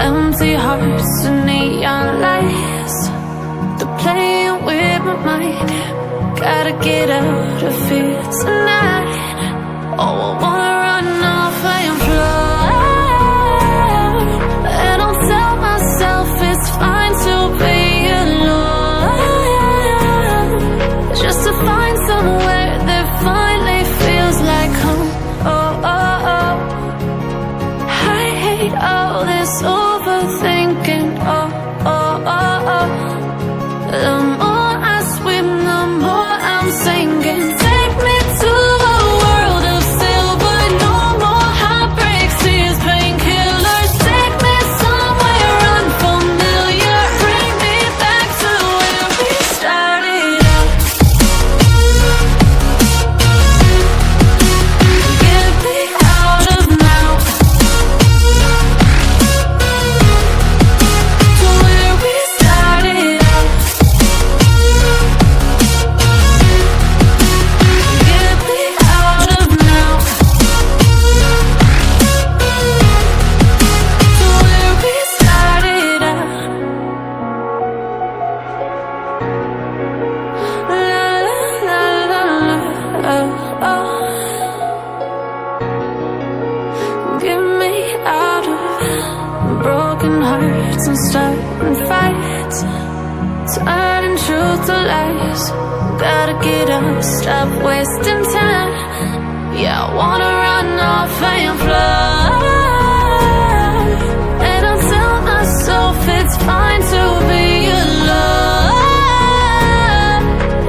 Empty hearts and neon lights, they're playing with my mind. Gotta get out of here tonight. Oh, I wanna run off and fly, and I'll tell myself it's fine to be alone, just to find somewhere that finally feels like home. Oh, oh, oh. I hate all this overthinking. Oh, oh, oh, oh. The more I swim, the more I'm sinking. Take me to a world of silver. No more heartbreaks, tears, painkillers. Take me somewhere unfamiliar. Bring me back to where we started out. Get me out of now, to where we started out. Get me out of now, to where we started out. La la la la la, oh, oh. Get me out of broken hearts and starting fights, turning truth to lies. Gotta get up, stop wasting time. Yeah, I wanna run off and fly, and I'll tell myself it's fine to be alone,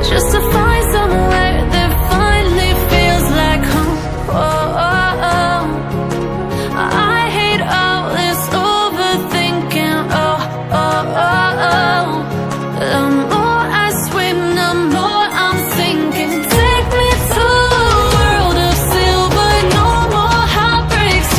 just to find somewhere that finally feels like home. Oh, oh, oh. I hate all this overthinking. Oh, oh, oh, oh. The more I swim, the more I'm sinking. Take me to a world of silver. No more heartbreaks,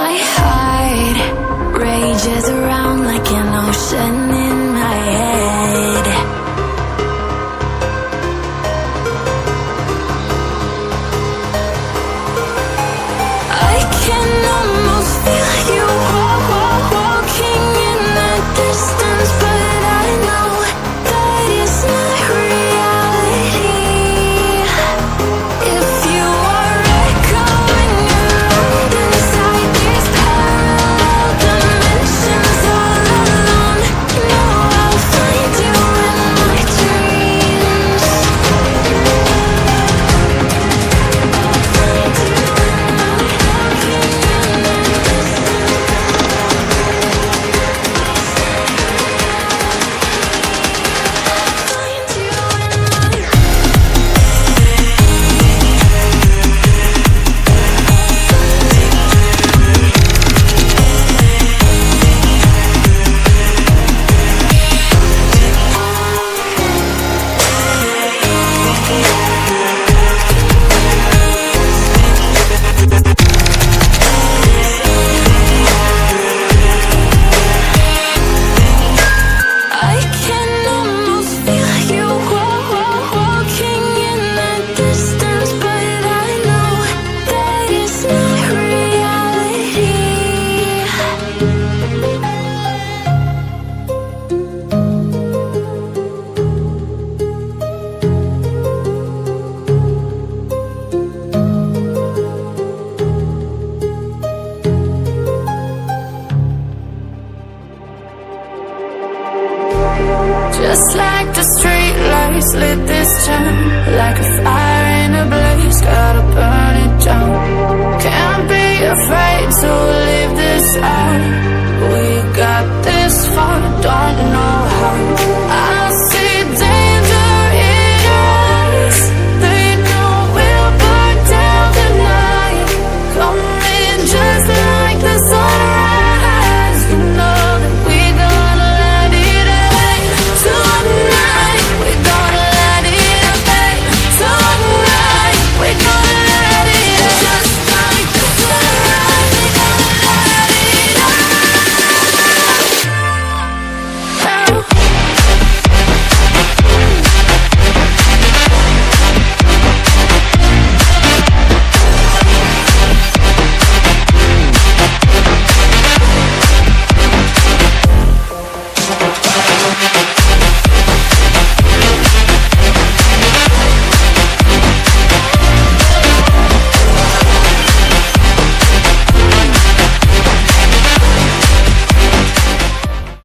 My heart rages around like an ocean in my head. I can almost feel you walking in the distance, but I know that it's not reality. If you are echoing around inside these parallel dimensions all alone, know I'll find you in my dreams. I'll find you in my walking in the I can almost feel you walking in the distance, but I know that it's not reality. Just like the street lights lit this town, like a fire